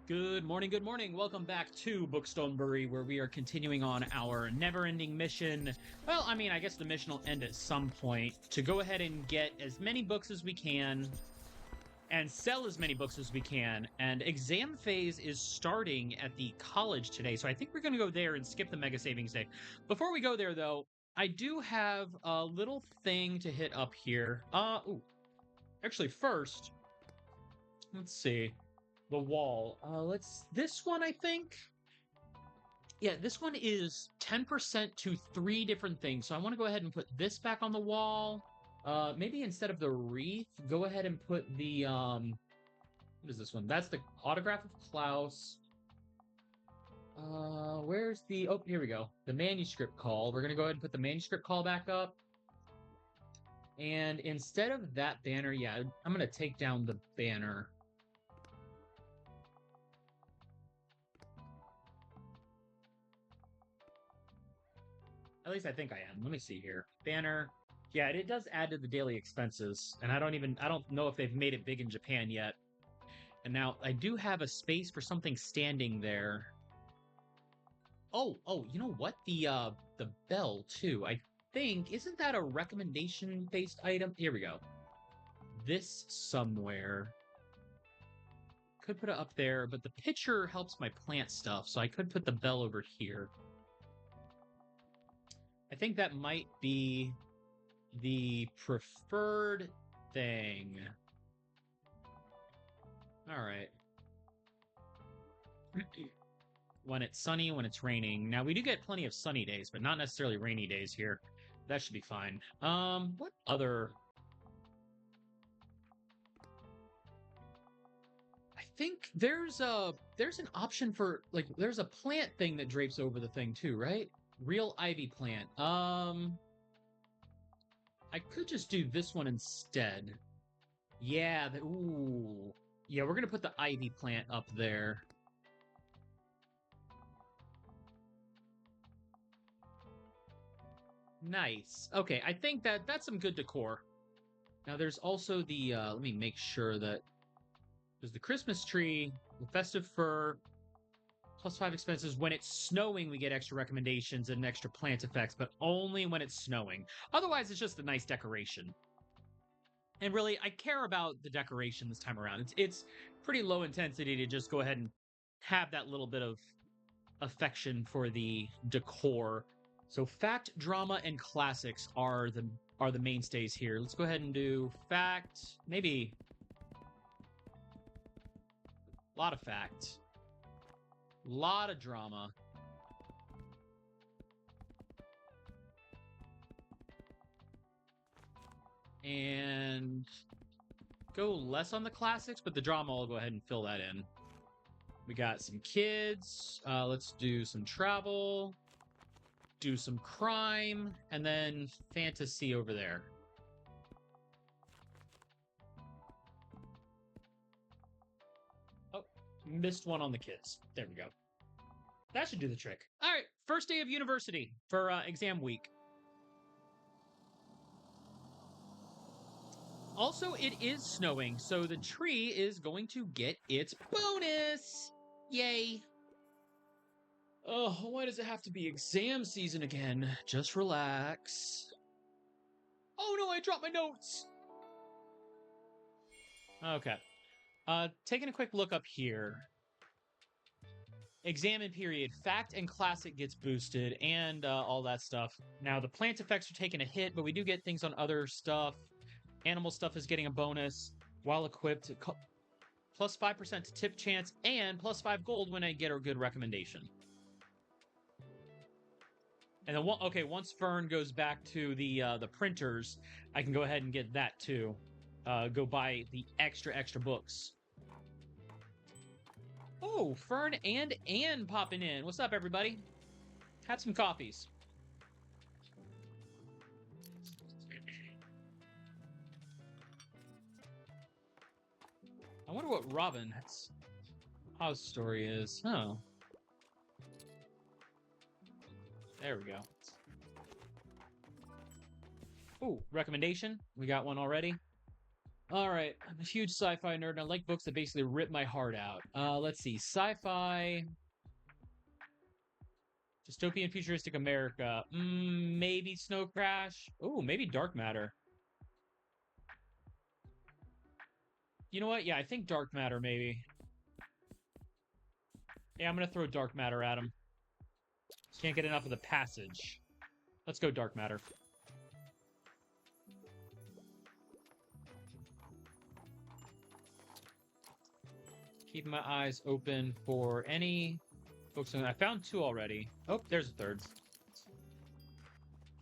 Good morning, good morning. Welcome back to Bookstonbury, where we are continuing on our never-ending mission. Well, I guess the mission will end at some point to go ahead and get as many books as we can and sell as many books as we can. And exam phase is starting at the college today, so I think we're going to go there and skip the Mega Savings Day. Before we go there, though, I do have a little thing to hit up here. Actually, first, let's see. The wall. This one, I think. Yeah, this one is 10% to 3 different things. So I want to go ahead and put this back on the wall. Maybe instead of the wreath, go ahead and put the, what is this one? That's the autograph of Klaus. Where's the, oh, here we go. The manuscript call. We're going to go ahead and put the manuscript call back up. And instead of that banner, yeah, I'm going to take down the banner. At least I think I am. Let me see here. Banner. Yeah, it does add to the daily expenses, and I don't know if they've made it big in Japan yet. And now I do have a space for something standing there. Oh, you know what? The bell too. I think isn't that a recommendation-based item? Here we go. This somewhere. Could put it up there, but the picture helps my plant stuff, so I could put the bell over here. I think that might be the preferred thing. All right. When it's sunny, when it's raining. Now, we do get plenty of sunny days, but not necessarily rainy days here. That should be fine. What other... I think there's an option for, like, there's a plant thing that drapes over the thing too, right? Real ivy plant. I could just do this one instead. Yeah, ooh. Yeah, we're gonna put the ivy plant up there. Nice. Okay, I think that's some good decor. Now there's also the let me make sure that there's the Christmas tree, the festive fir, +5 expenses. When it's snowing, we get extra recommendations and extra plant effects, but only when it's snowing. Otherwise, it's just a nice decoration. And really, I care about the decoration this time around. It's pretty low intensity to just go ahead and have that little bit of affection for the decor. So fact, drama, and classics are the mainstays here. Let's go ahead and do fact, maybe a lot of fact. A lot of drama. And go less on the classics, but the drama, I'll go ahead and fill that in. We got some kids. Let's do some travel. Do some crime. And then fantasy over there. Missed one on the kids. There we go. That should do the trick. All right, first day of university for exam week. Also, it is snowing, so the tree is going to get its bonus. Yay. Oh, why does it have to be exam season again? Just relax. Oh no, I dropped my notes. Okay. Taking a quick look up here. Examine period, fact and classic gets boosted, and all that stuff. Now, the plant effects are taking a hit, but we do get things on other stuff. Animal stuff is getting a bonus while equipped. Plus 5% to tip chance, and plus 5 gold when I get a good recommendation. And then, once Fern goes back to the printers, I can go ahead and get that too. Go buy the extra books. Oh, Fern and Ann popping in. What's up, everybody? Have some coffees. I wonder what Robin's house story is. Oh. There we go. Ooh, recommendation. We got one already. All right, I'm a huge sci-fi nerd, and I like books that basically rip my heart out. Let's see, sci-fi, dystopian, futuristic America. Maybe Snow Crash. Oh, maybe Dark Matter. You know what? Yeah, I think Dark Matter, maybe. Yeah, I'm gonna throw Dark Matter at him. Can't get enough of the passage. Let's go Dark Matter. Keep my eyes open for any books. I found 2 already. Oh, there's a 3rd.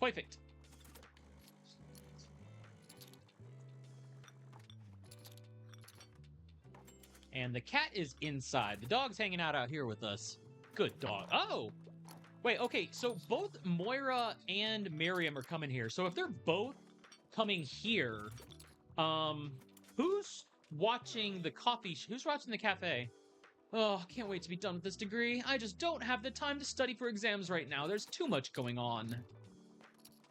Perfect. And the cat is inside. The dog's hanging out here with us. Good dog. Oh! Wait, okay, so both Moira and Miriam are coming here. So if they're both coming here, who's watching the who's watching the cafe? Oh, can't wait to be done with this degree. I just don't have the time to study for exams right now. There's too much going on.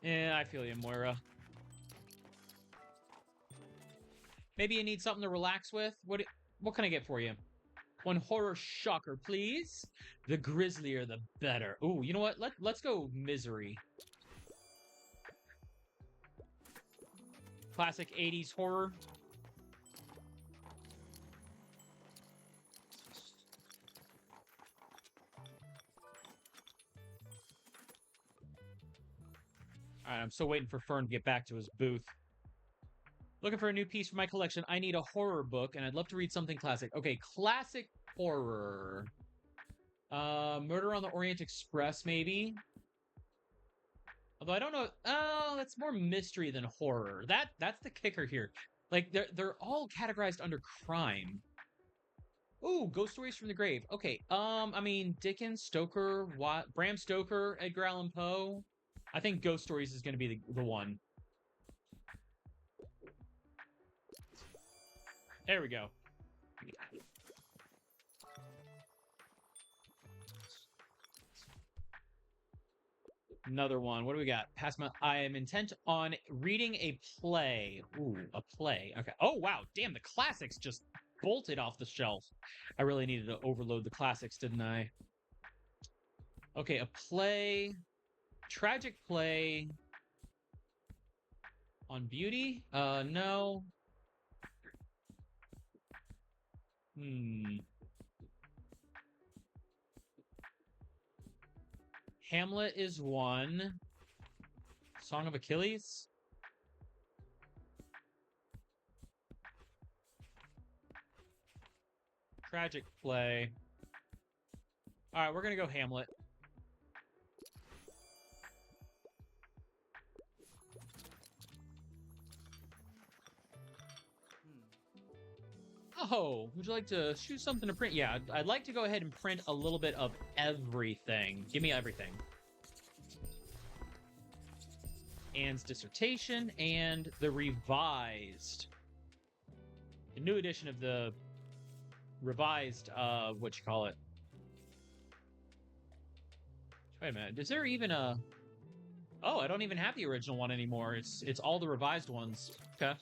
Yeah, I feel you, Moira. Maybe you need something to relax with? What can I get for you? 1 horror shocker, please. The grislier, the better. Ooh, you know what? Let's go Misery. Classic 80s horror. Alright, I'm still waiting for Fern to get back to his booth. Looking for a new piece for my collection. I need a horror book, and I'd love to read something classic. Okay, classic horror. Murder on the Orient Express, maybe? Although I don't know. Oh, that's more mystery than horror. That's the kicker here. Like, they're all categorized under crime. Ooh, Ghost Stories from the Grave. Okay, I mean, Dickens, Stoker, Bram Stoker, Edgar Allan Poe. I think Ghost Stories is going to be the one. There we go. Another one. What do we got? I am intent on reading a play. Ooh, a play. Okay. Oh, wow. Damn, the classics just bolted off the shelf. I really needed to overload the classics, didn't I? Okay, a play. Tragic play. On beauty? No. Hamlet is one. Song of Achilles? Tragic play. Alright, we're gonna go Hamlet. Oh, would you like to choose something to print? Yeah, I'd like to go ahead and print a little bit of everything. Give me everything. Anne's dissertation and the revised. The new edition of the revised, what you call it? Wait a minute, is there even a... Oh, I don't even have the original one anymore. It's all the revised ones. Okay.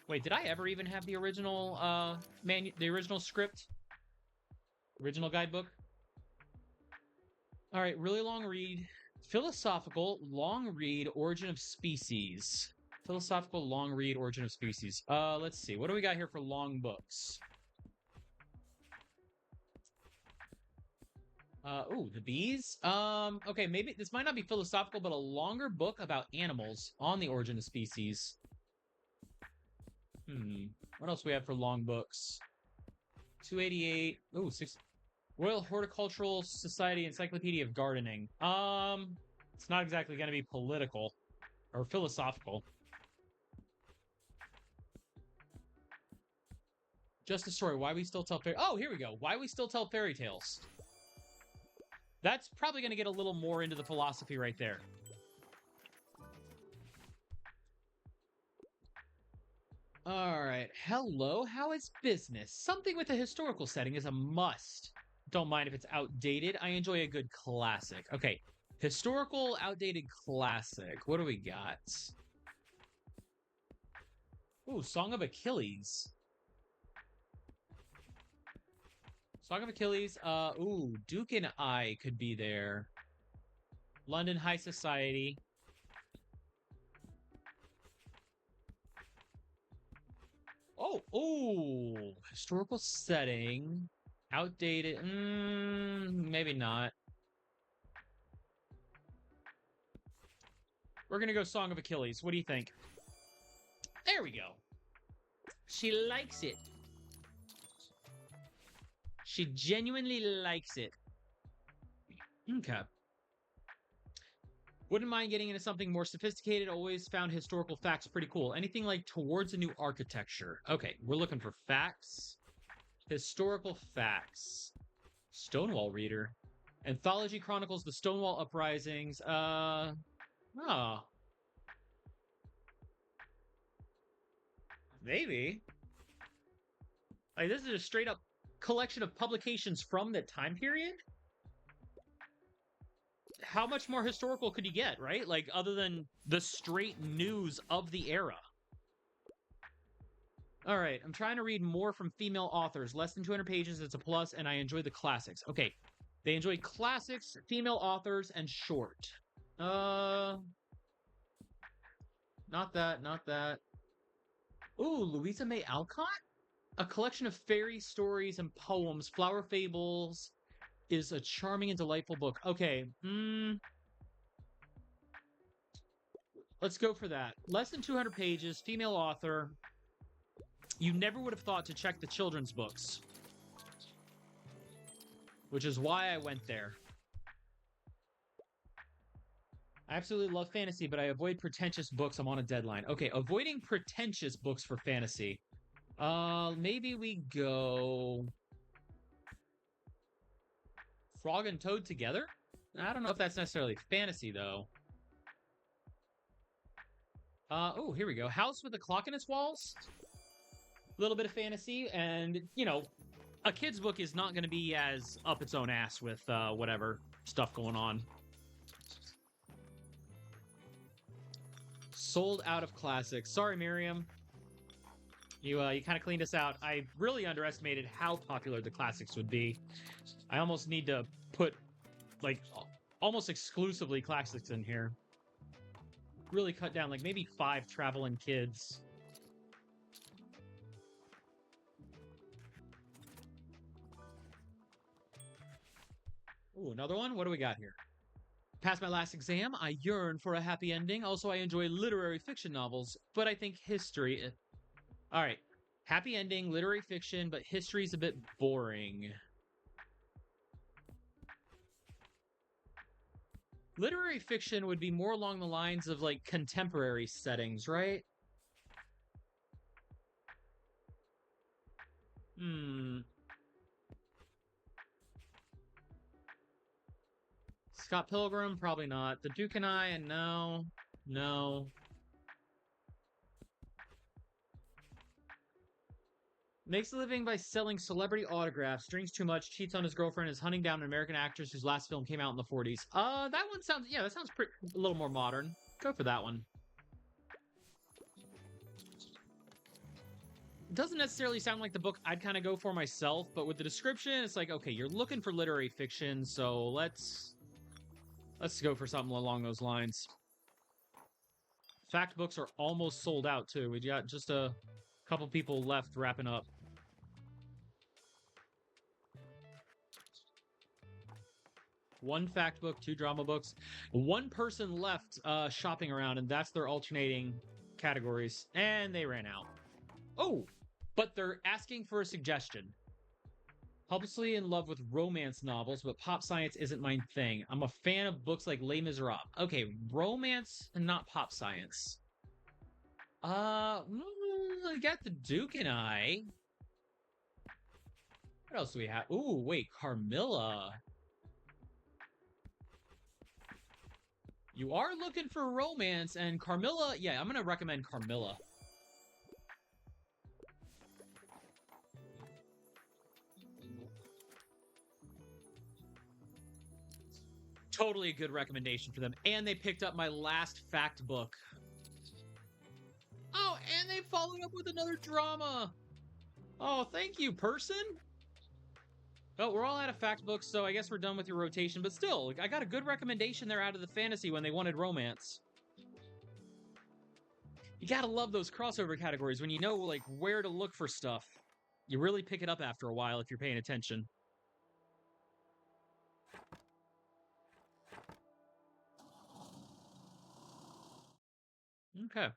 Wait, did I ever even have the original the original script? Original guidebook? All right, really long read. Philosophical, long read, Origin of Species. Philosophical, long read, Origin of Species. Let's see. What do we got here for long books? Ooh, the bees? Okay, maybe this might not be philosophical, but a longer book about animals on the Origin of Species. What else do we have for long books? 288. Ooh, 6. Royal Horticultural Society Encyclopedia of Gardening. It's not exactly going to be political or philosophical. Just a story. Why we still tell fairy... Oh, here we go. Why we still tell fairy tales. That's probably going to get a little more into the philosophy right there. All right. Hello, how is business? Something with a historical setting is a must. Don't mind if it's outdated. I enjoy a good classic. Okay. Historical, outdated classic. What do we got? Ooh, Song of Achilles. Song of Achilles. Ooh, Duke and I could be there. London High Society. Oh, historical setting. Outdated. Maybe not. We're gonna go Song of Achilles. What do you think? There we go. She likes it. She genuinely likes it. Okay. Wouldn't mind getting into something more sophisticated. Always found historical facts pretty cool. Anything like towards a new architecture. Okay, we're looking for facts. Historical facts. Stonewall Reader. Anthology chronicles the Stonewall uprisings. Oh. Maybe. Like, this is a straight up collection of publications from that time period? How much more historical could you get, right? Like, other than the straight news of the era. All right, I'm trying to read more from female authors. Less than 200 pages, it's a plus, and I enjoy the classics. Okay, they enjoy classics, female authors, and short. Not that, not that. Ooh, Louisa May Alcott? A collection of fairy stories and poems. Flower Fables is a charming and delightful book. Okay, let's go for that. Less than 200 pages, female author. You never would have thought to check the children's books, which is why I went there. I absolutely love fantasy, but I avoid pretentious books. I'm on a deadline. Okay, avoiding pretentious books for fantasy. Maybe we go Frog and Toad Together? I don't know if that's necessarily fantasy, though. Oh, here we go. House with a Clock in its Walls. A little bit of fantasy, and, you know, a kid's book is not going to be as up its own ass with whatever stuff going on. Sold out of classics. Sorry, Miriam. You kind of cleaned us out. I really underestimated how popular the classics would be. I almost need to put, like, almost exclusively classics in here. Really cut down, like, maybe 5 traveling kids. Ooh, another one? What do we got here? Passed my last exam. I yearn for a happy ending. Also, I enjoy literary fiction novels, but I think history... All right. Happy ending, literary fiction, but history's a bit boring. Literary fiction would be more along the lines of, like, contemporary settings, right? Scott Pilgrim? Probably not. The Duke and I? No. No. Makes a living by selling celebrity autographs, drinks too much, cheats on his girlfriend, is hunting down an American actress whose last film came out in the 40s. That one sounds, yeah, that sounds a little more modern. Go for that one. It doesn't necessarily sound like the book I'd kind of go for myself, but with the description, it's like, okay, you're looking for literary fiction, so let's go for something along those lines. Fact books are almost sold out, too. We got just a couple people left wrapping up. One fact book, 2 drama books. One person left shopping around, and that's their alternating categories. And they ran out. Oh, but they're asking for a suggestion. Hopelessly in love with romance novels, but pop science isn't my thing. I'm a fan of books like Les Miserables. Okay, romance and not pop science. I got The Duke and I. What else do we have? Ooh, wait, Carmilla. You are looking for romance, and Carmilla, yeah, I'm going to recommend Carmilla. Totally a good recommendation for them. And they picked up my last fact book. Oh, and they following up with another drama. Oh, thank you, person. Oh, we're all out of fact books, so I guess we're done with your rotation. But still, I got a good recommendation there out of the fantasy when they wanted romance. You gotta love those crossover categories when you know, like, where to look for stuff. You really pick it up after a while if you're paying attention. Okay.